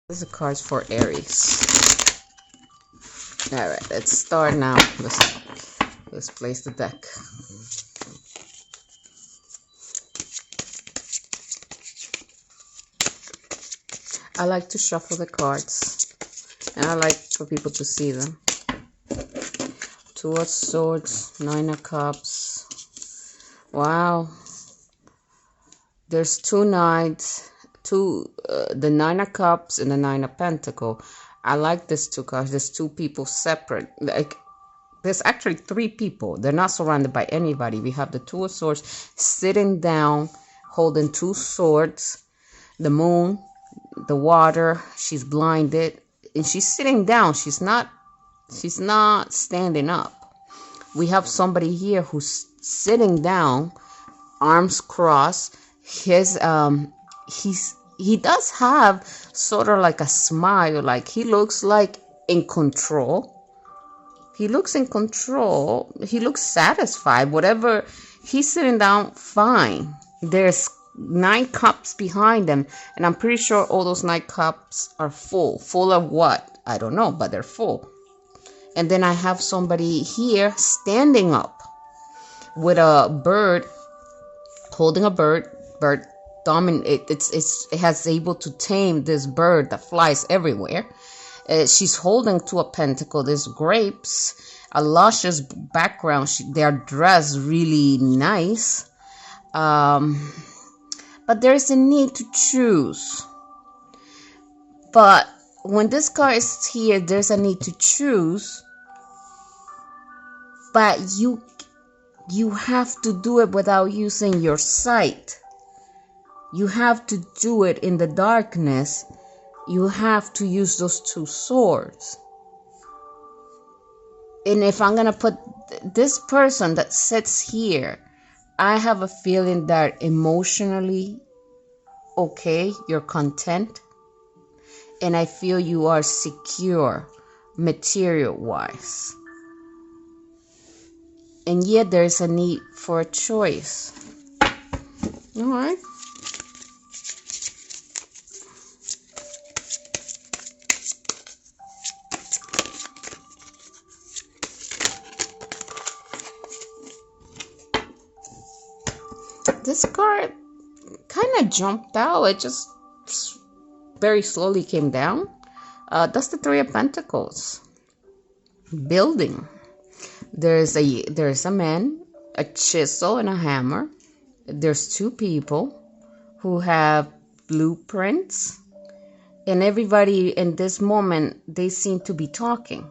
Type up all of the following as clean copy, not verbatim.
This is a card for Aries. All right, let's start now. Let's place the deck. I like to shuffle the cards, and I like for people to see them. Two of Swords, Nine of Cups. Wow. There's two knights, the Nine of Cups and the Nine of Pentacles. I like this two cards. There's two people separate. Like, there's actually three people. They're not surrounded by anybody. We have the Two of Swords sitting down, holding two swords. The moon, the water. She's blinded, and she's sitting down. She's not standing up. We have somebody here who's sitting down, arms crossed. He does have sort of like a smile, like he looks like in control. He looks in control. He looks satisfied. Whatever, he's sitting down fine. There's 9 cups behind him, and I'm pretty sure all those 9 cups are full. Full of what? I don't know, but they're full. And then I have somebody here standing up with a bird, holding a bird. It has able to tame this bird that flies everywhere. She's holding to a pentacle. There's grapes, a luscious background. They're dressed really nice. But there's a need to choose. But when this card is here, there's a need to choose. But you have to do it without using your sight. You have to do it in the darkness. You have to use those two swords. And if I'm going to put this person that sits here, I have a feeling that emotionally, okay, you're content. And I feel you are secure material-wise. And yet there's a need for a choice. All right. This card kind of jumped out. It just very slowly came down. That's the Three of Pentacles. Building. There's a man, a chisel, and a hammer. There's two people who have blueprints. And everybody in this moment, they seem to be talking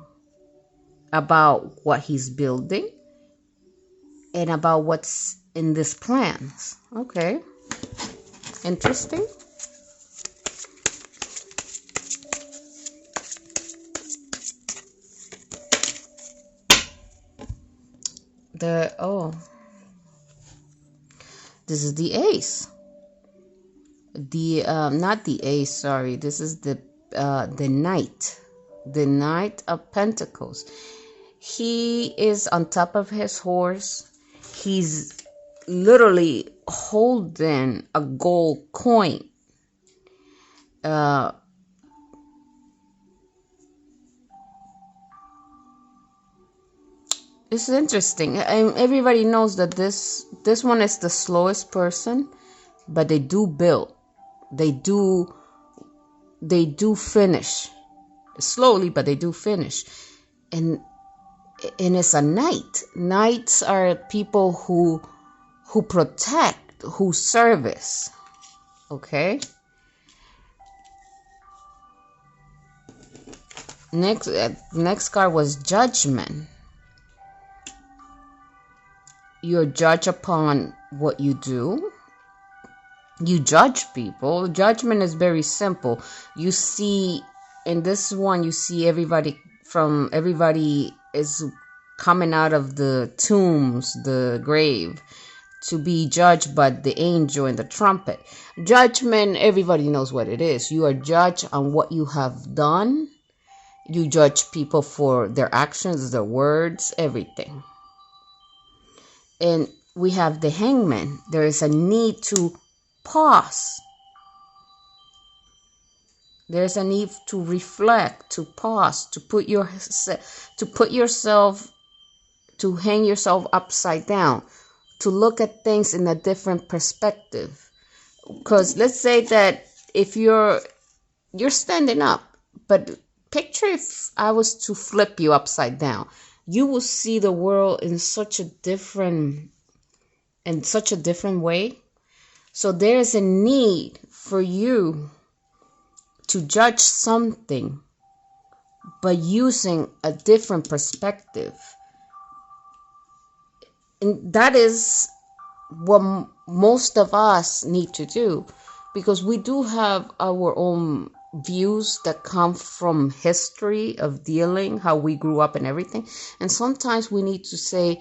about what he's building and about what's in this plans. Okay. Interesting. This is the ace. Not the ace, sorry. This is the knight. The Knight of Pentacles. He is on top of his horse. He's literally holding a gold coin. It's interesting. And everybody knows that this one is the slowest person, but they do build. They do finish slowly, but they do finish. And it's a knight. Knights are people who protect, who service. Okay. Next card was Judgment. You're judged upon what you do. You judge people. Judgment is very simple. You see, in this one, you see everybody is coming out of the tombs, the grave, to be judged by the angel and the trumpet. Judgment, everybody knows what it is. You are judged on what you have done. You judge people for their actions, their words, everything. And we have the Hangman. There is a need to pause There's a need to reflect, to pause, to put yourself, to hang yourself upside down, to look at things in a different perspective. Because let's say that if you're standing up, but picture if I was to flip you upside down, you will see the world in such a different way. So there is a need for you to judge something, but using a different perspective. And that is what most of us need to do, because we do have our own views that come from history of dealing, how we grew up and everything. And sometimes we need to say,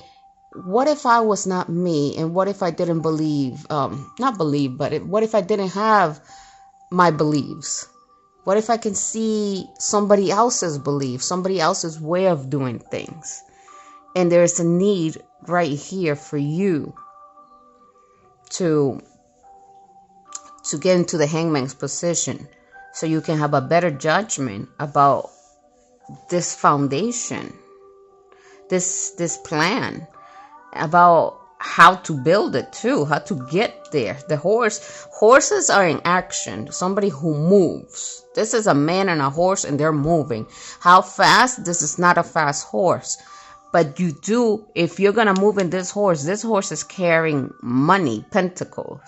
what if I was not me? And what if I didn't believe, what if I didn't have my beliefs? What if I can see somebody else's belief, somebody else's way of doing things? And there's a need right here for you to get into the hangman's position, so you can have a better judgment about this foundation, this plan, about how to build it too, how to get there. The horses are in action, somebody who moves. This is a man and a horse, and they're moving. How fast? This is not a fast horse. But you do, if you're going to move in this horse is carrying money, pentacles.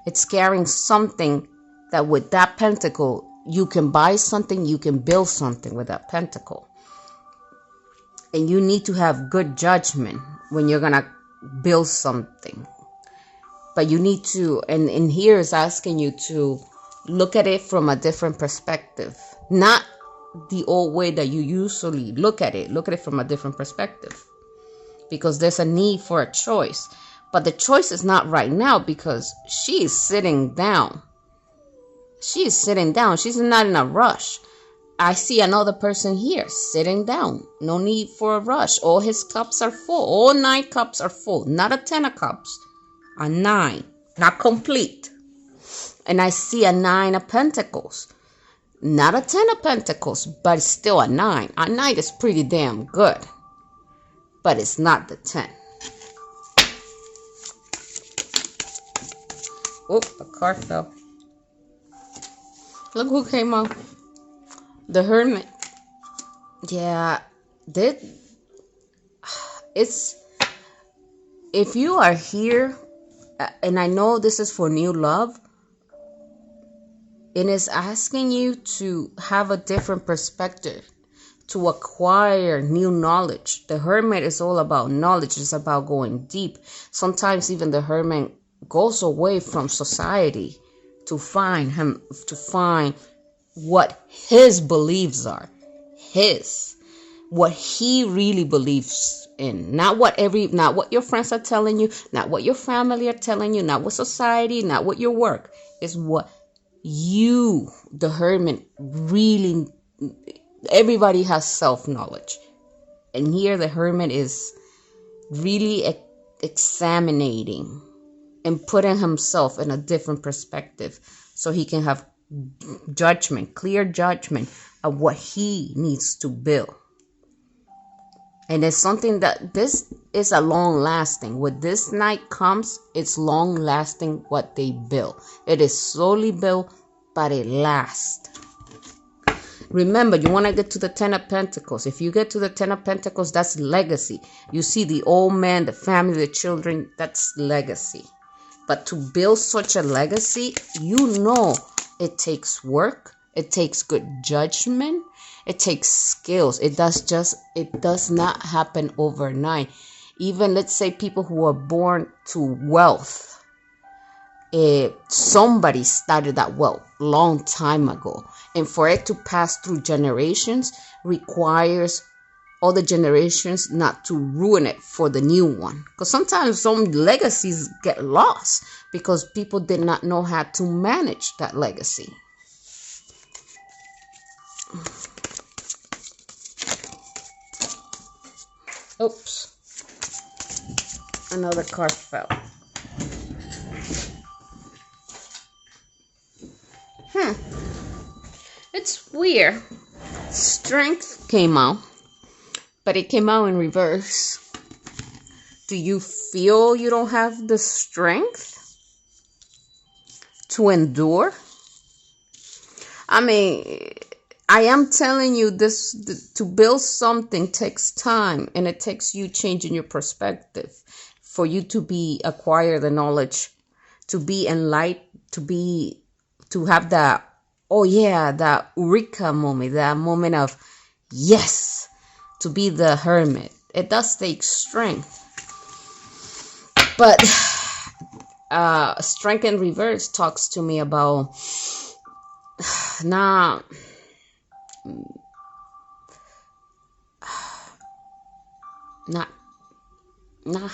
It's carrying something that with that pentacle, you can buy something, you can build something with that pentacle. And you need to have good judgment when you're going to build something. But you need to, and here is asking you to look at it from a different perspective. Not the old way that you usually look at it. Look at it from a different perspective. Because there's a need for a choice. But the choice is not right now, because she is sitting down. She is sitting down. She's not in a rush. I see another person here sitting down. No need for a rush. All his cups are full. All 9 cups are full. Not a 10 of cups. A 9. Not complete. And I see a 9 of pentacles. Not a 10 of pentacles, but it's still a 9. A 9 is pretty damn good. But it's not the 10. Oh, a card fell. Look who came out. The Hermit. Yeah, it's, if you are here, and I know this is for new love, and it's asking you to have a different perspective, to acquire new knowledge. The Hermit is all about knowledge. It's about going deep. Sometimes even the Hermit goes away from society to find what his beliefs are, what he really believes in, not what your friends are telling you, not what your family are telling you, not what society, not what your work is, what you, the Hermit, really. Everybody has self-knowledge, and here the Hermit is really examining and putting himself in a different perspective, so he can have judgment, clear judgment of what he needs to build. And it's something that this is a long lasting. When this night comes, it's long lasting what they build. It is slowly built, but it lasts. Remember, you want to get to the 10 of Pentacles. If you get to the 10 of Pentacles, that's legacy. You see the old man, the family, the children, that's legacy. But to build such a legacy, you know it takes work. It takes good judgment. It takes skills. It does not happen overnight. Even, let's say, people who are born to wealth. Somebody started that wealth long time ago. And for it to pass through generations requires all the generations not to ruin it for the new one. Because sometimes some legacies get lost because people did not know how to manage that legacy. Oops. Another card fell. It's weird. Strength came out, but it came out in reverse. Do you feel you don't have the strength to endure? I mean, I am telling you this, to build something takes time, and it takes you changing your perspective for you to acquire the knowledge, to be enlightened, to have that, oh yeah, that eureka moment, that moment of yes, to be the hermit. It does take strength. But strength in reverse talks to me about not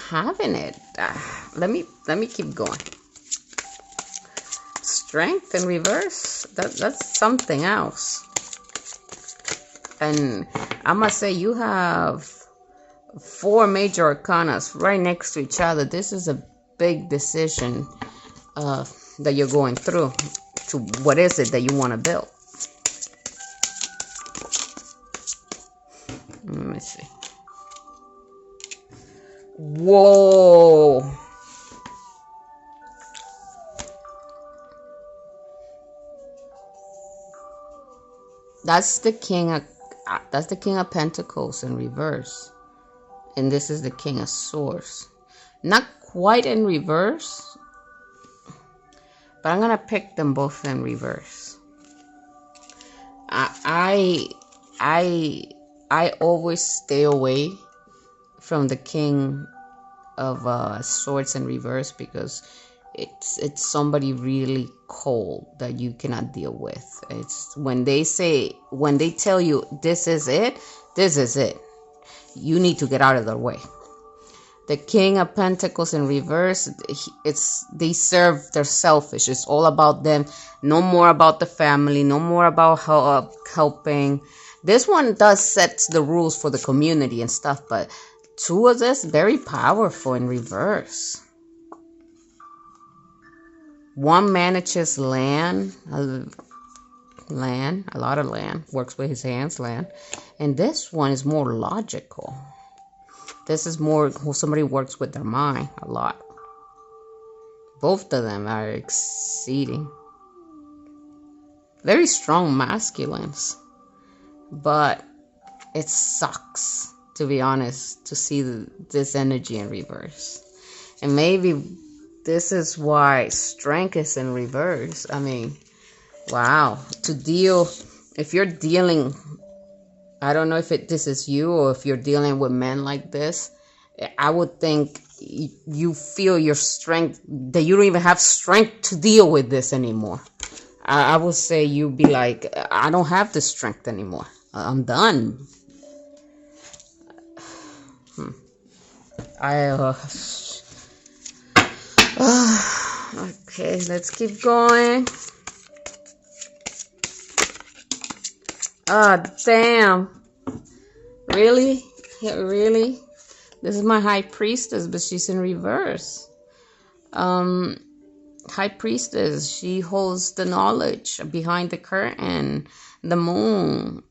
having it. Let me keep going. Strength in reverse, that's something else. And I must say, you have 4 major arcanas right next to each other. This is a big decision that you're going through. To what is it that you want to build? Let me see. Whoa. That's the king of Pentacles in reverse. And this is the King of Swords. Not quite in reverse, but I'm gonna pick them both in reverse. I always stay away from the King of Swords in reverse, because it's somebody really cold that you cannot deal with. It's when they tell you this is it, you need to get out of their way. The King of Pentacles in reverse, they're selfish. It's all about them. No more about the family. No more about helping. This one does set the rules for the community and stuff, but 2 of this, very powerful in reverse. 1 manages land, a lot of land, works with his hands, land. And this one is more logical. This is more somebody works with their mind a lot. Both of them are exceeding. Very strong masculines. But it sucks, to be honest, to see this energy in reverse. And maybe this is why strength is in reverse. I mean, wow. If you're dealing, I don't know if this is you or if you're dealing with men like this, I would think you feel your strength, that you don't even have strength to deal with this anymore. I would say you'd be like, I don't have the strength anymore. I'm done. Okay, let's keep going. Damn. Really? Really? This is my High Priestess, but she's in reverse. High Priestess, she holds the knowledge behind the curtain, the moon.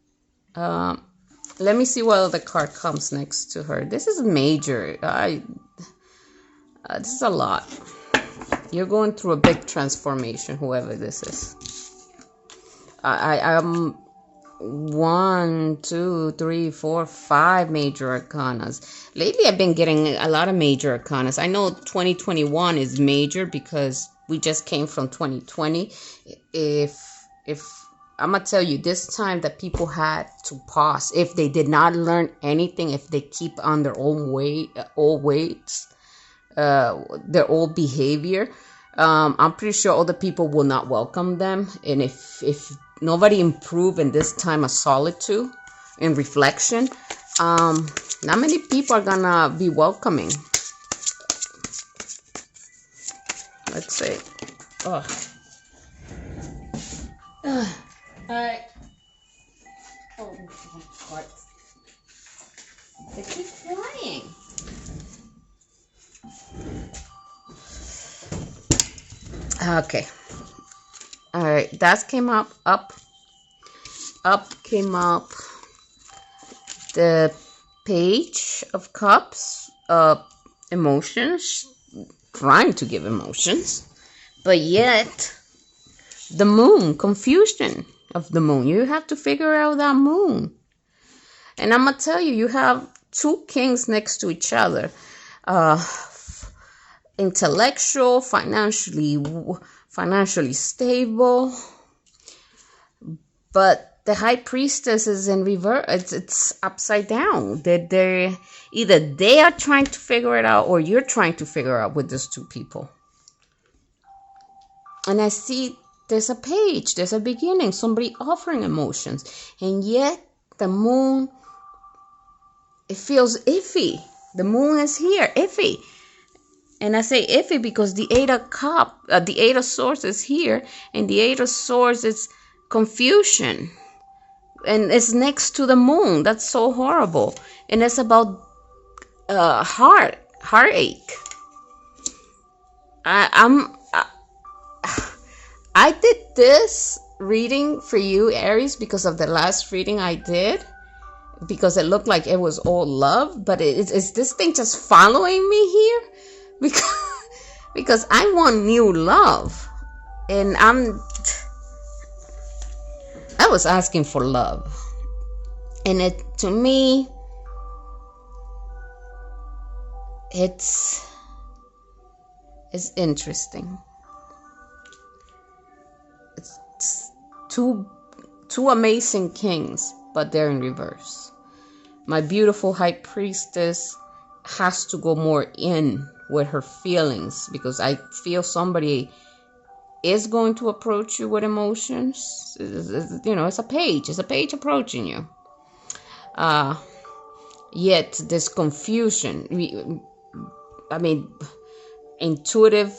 Let me see what other card comes next to her. This is major. This is a lot. You're going through a big transformation, whoever this is. I'm 1, 2, 3, 4, 5 major arcanas. Lately, I've been getting a lot of major arcanas. I know 2021 is major because we just came from 2020. If I'm gonna tell you, this time that people had to pause, if they did not learn anything, if they keep on their own old ways, their old behavior, I'm pretty sure other people will not welcome them. And if nobody improved in this time of solitude and reflection, not many people are gonna be welcoming. Let's see. Alright. Oh, God. They keep flying. Okay. Alright, that came up. up came up the Page of Cups, emotions, trying to give emotions, but yet the Moon, confusion of the Moon. You have to figure out that Moon. And I'm gonna tell you, you have two kings next to each other. Intellectual, financially stable, but the High Priestess is in reverse. It's upside down. They're either they are trying to figure it out, or you're trying to figure out with these two people. And I see there's a page, there's a beginning, somebody offering emotions, and yet the Moon, it feels iffy. The Moon is here, iffy. And I say iffy because the Eight of Swords is here, and the Eight of Swords is confusion, and it's next to the Moon. That's so horrible. And it's about heartache. I did this reading for you, Aries, because of the last reading I did, because it looked like it was all love, but is this thing just following me here? Because I want new love, and I was asking for love, and to me it's interesting. It's two amazing kings, but they're in reverse. My beautiful High Priestess has to go more in with her feelings, because I feel somebody is going to approach you with emotions. It's a page approaching you. Yet this confusion, my intuitive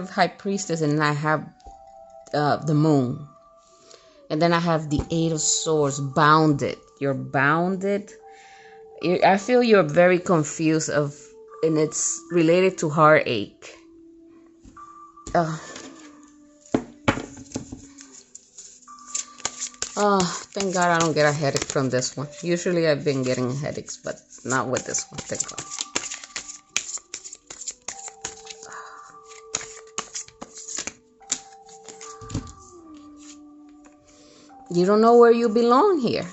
High Priestess, and I have the Moon, and then I have the Eight of Swords. Bounded. You're bounded. I feel you're very confused and it's related to heartache. Thank God I don't get a headache from this one. Usually I've been getting headaches, but not with this one. Thank God. You don't know where you belong here.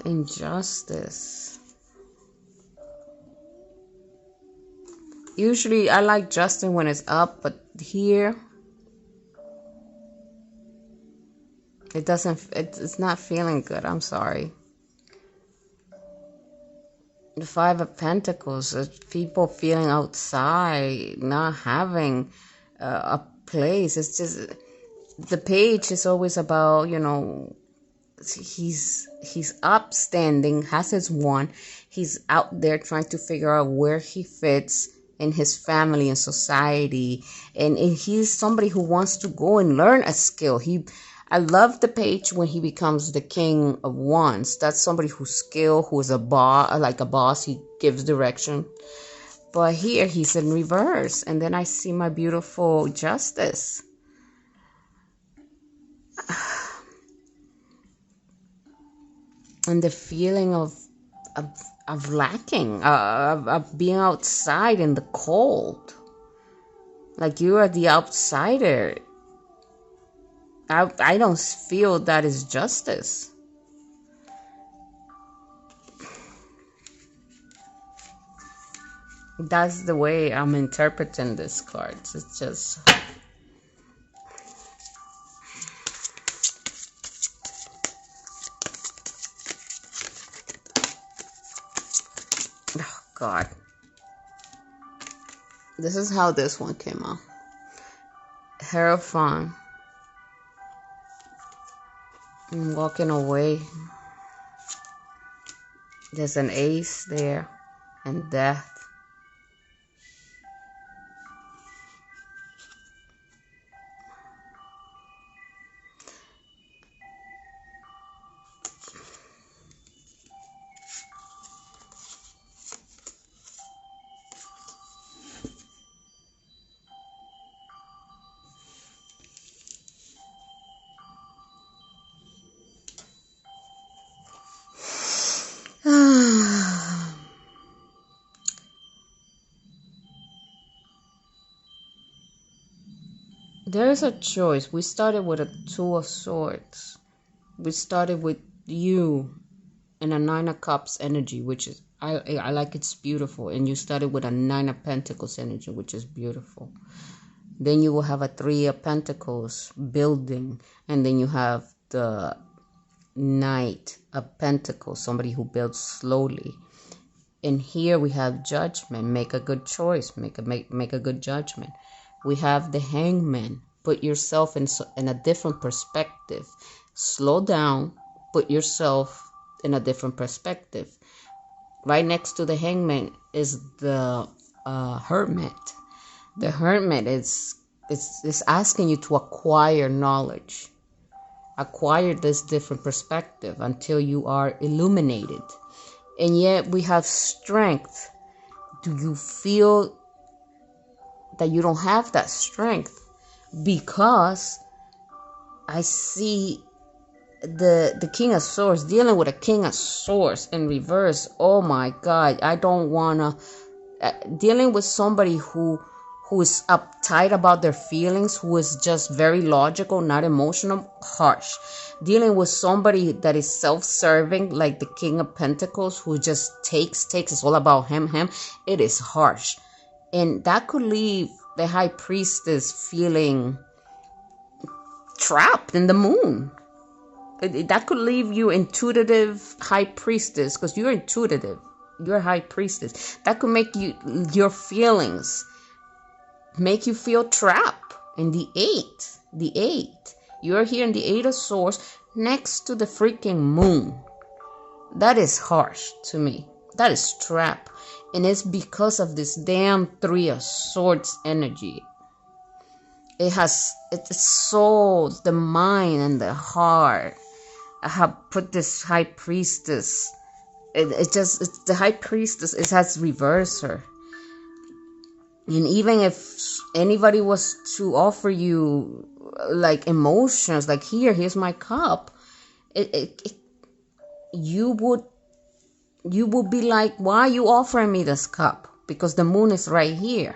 Injustice. Usually I like Justin when it's up, but here it's not feeling good. I'm sorry. The Five of Pentacles, people feeling outside, not having a place. It's just, the page is always about, he's upstanding, has his one. He's out there trying to figure out where he fits in his family and society, and he's somebody who wants to go and learn a skill. I love the page when he becomes the King of Wands. That's somebody who's skilled, who's a boss. He gives direction. But here he's in reverse, and then I see my beautiful Justice. And the feeling of lacking, of being outside in the cold. Like you are the outsider. I don't feel that is justice. That's the way I'm interpreting this card. It's just... oh, God. This is how this one came out. Hierophant. I'm walking away. There's an ace there. And death. there is a choice. We started with a Two of Swords. We started with you and a Nine of Cups energy, which is, I like, it's beautiful. And you started with a Nine of Pentacles energy, which is beautiful. Then you will have a Three of Pentacles building. And then you have the Knight of Pentacles, somebody who builds slowly. And here we have Judgment. Make a good choice. Make a good judgment. We have the Hangman. Put yourself in a different perspective. Slow down. Put yourself in a different perspective. Right next to the Hangman is the Hermit. The Hermit is asking you to acquire knowledge. Acquire this different perspective until you are illuminated. And yet we have Strength. Do you feel that you don't have that strength? Because I see the King of Swords dealing with a King of Swords in reverse. Oh my God, I don't wanna dealing with somebody who is uptight about their feelings, who is just very logical, not emotional, harsh. Dealing with somebody that is self-serving, like the King of Pentacles, who just takes, it's all about him. It is harsh. And that could leave the High Priestess feeling trapped in the Moon. That could leave you intuitive High Priestess, because you're intuitive. You're High Priestess. That could make your feelings make you feel trapped. And the eight. You're here in the Eight of Swords next to the freaking Moon. That is harsh to me. That is trap. And it's because of this damn Three of Swords energy. It's so the mind and the heart. I have put this High Priestess. It's the High Priestess. It has reversed her. And even if anybody was to offer you like emotions, like here's my cup, you would be like, why are you offering me this cup? Because the Moon is right here.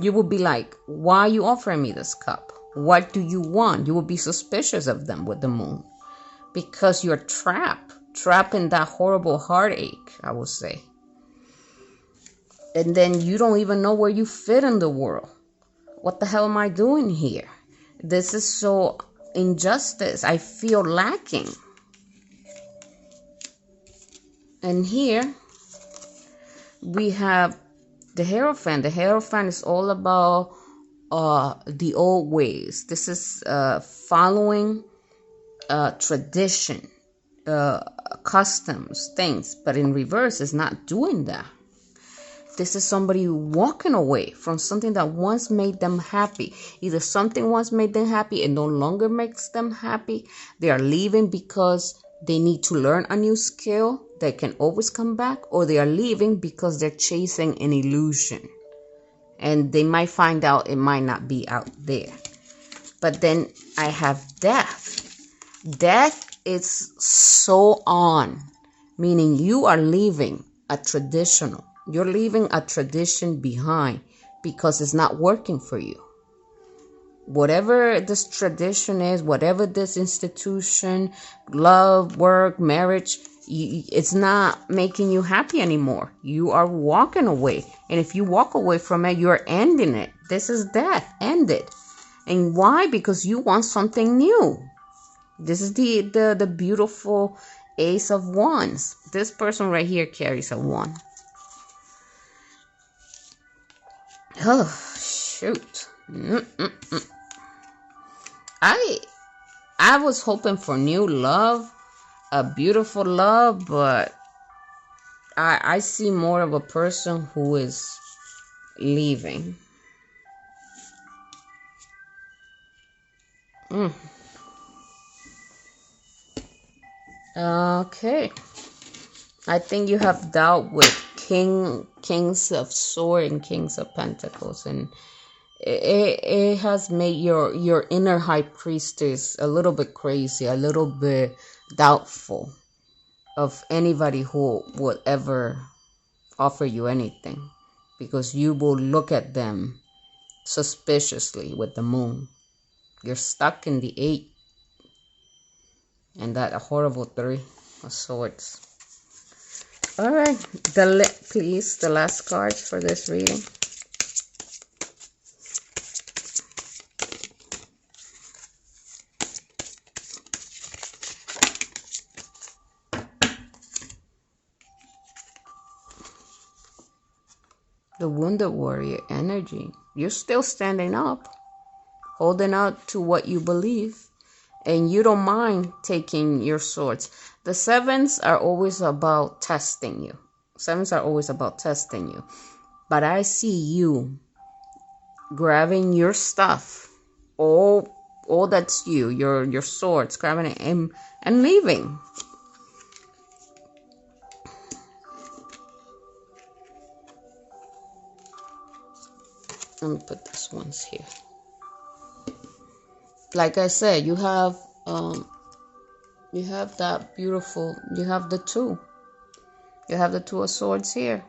You would be like, why are you offering me this cup? What do you want? You would be suspicious of them with the Moon. Because you're trapped in that horrible heartache, I would say. And then you don't even know where you fit in the world. What the hell am I doing here? This is so injustice. I feel lacking. And here we have the Hierophant. The Hierophant is all about the old ways. This is following tradition, customs, things. But in reverse, it's not doing that. This is somebody walking away from something that once made them happy. Either something once made them happy and no longer makes them happy. They are leaving because they need to learn a new skill that can always come back. Or they are leaving because they're chasing an illusion. And they might find out it might not be out there. But then I have Death. Death is so on. Meaning you are leaving a traditional. You're leaving a tradition behind because it's not working for you. Whatever this tradition is, whatever this institution, love, work, marriage, it's not making you happy anymore. You are walking away. And if you walk away from it, you're ending it. This is death. End it. And why? Because you want something new. This is the beautiful Ace of Wands. This person right here carries a wand. Oh, shoot. I was hoping for new love, a beautiful love, but I see more of a person who is leaving. Okay. I think you have dealt with Kings of Swords and Kings of Pentacles, and it has made your inner High Priestess a little bit crazy, a little bit doubtful of anybody who would ever offer you anything, because you will look at them suspiciously with the Moon. You're stuck in the 8 and that horrible 3 of Swords. All right, please, the last card for this reading. The Wounded Warrior energy. You're still standing up, holding out to what you believe, and you don't mind taking your swords. The 7s are always about testing you. 7s are always about testing you. But I see you grabbing your stuff, all that's you, your swords, grabbing it and leaving. Let me put this ones here. Like I said, you have that beautiful, you have the 2. You have the 2 of Swords here.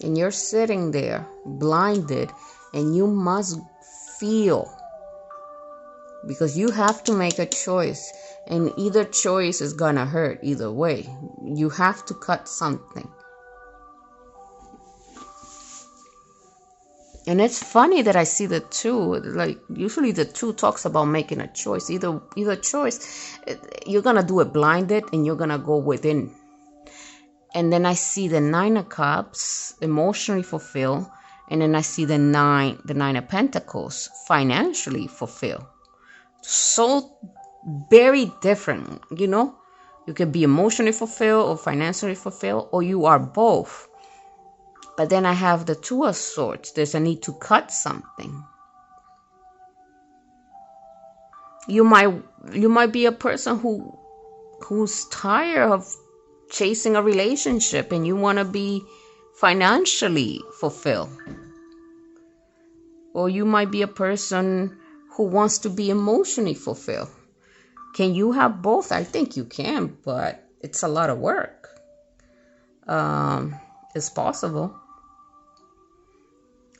And you're sitting there blinded, and you must feel, because you have to make a choice, and either choice is gonna hurt either way. You have to cut something. And it's funny that I see the 2, like usually the 2 talks about making a choice. Either choice, you're going to do it blinded and you're going to go within. And then I see the 9 of Cups, emotionally fulfilled. And then I see the 9 of Pentacles, financially fulfilled. So very different, you know. You can be emotionally fulfilled or financially fulfilled, or you are both. But then I have the 2 of Swords. There's a need to cut something. You might be a person who's tired of chasing a relationship and you want to be financially fulfilled. Or you might be a person who wants to be emotionally fulfilled. Can you have both? I think you can, but it's a lot of work. It's possible.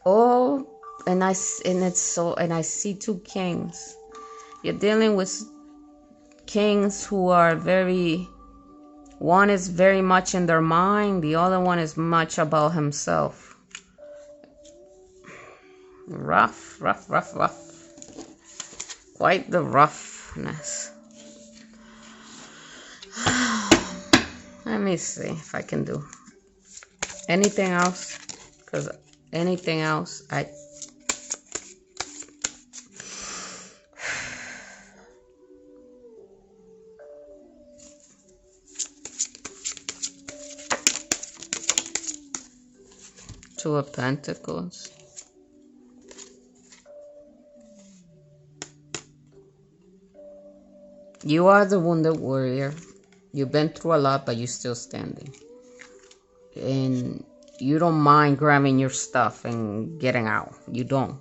Oh, and I see 2 kings. You're dealing with kings who are one is very much in their mind, the other one is much about himself. Rough. Quite the roughness. Let me see if I can do anything else, because anything else, Two of Pentacles. You are the Wounded Warrior. You've been through a lot, but you're still standing. And you don't mind grabbing your stuff and getting out. You don't.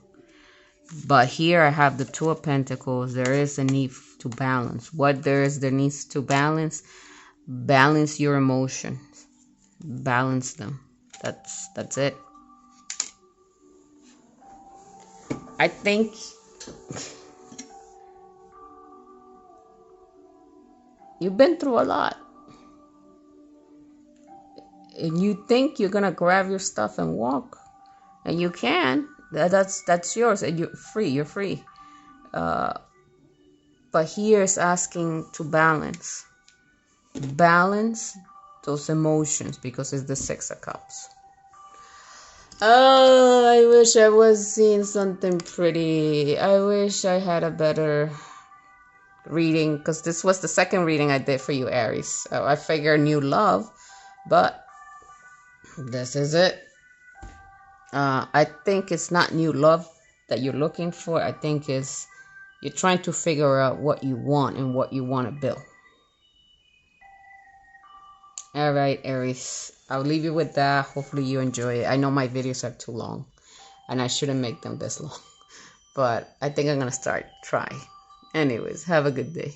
But here I have the 2 of Pentacles. There is a need to balance. What there needs to balance? Balance your emotions. Balance them. That's it. I think you've been through a lot. And you think you're gonna grab your stuff and walk, and you can. That's yours, and you're free. But here is asking to balance those emotions, because it's the 6 of Cups. Oh, I wish I was seeing something pretty. I wish I had a better reading, because this was the second reading I did for you, Aries. I figured new love, but this is it. I think it's not new love that you're looking for. I think you're trying to figure out what you want and what you want to build. All right, Aries. I'll leave you with that. Hopefully you enjoy it. I know my videos are too long, and I shouldn't make them this long. But I think I'm going to start trying. Anyways, have a good day.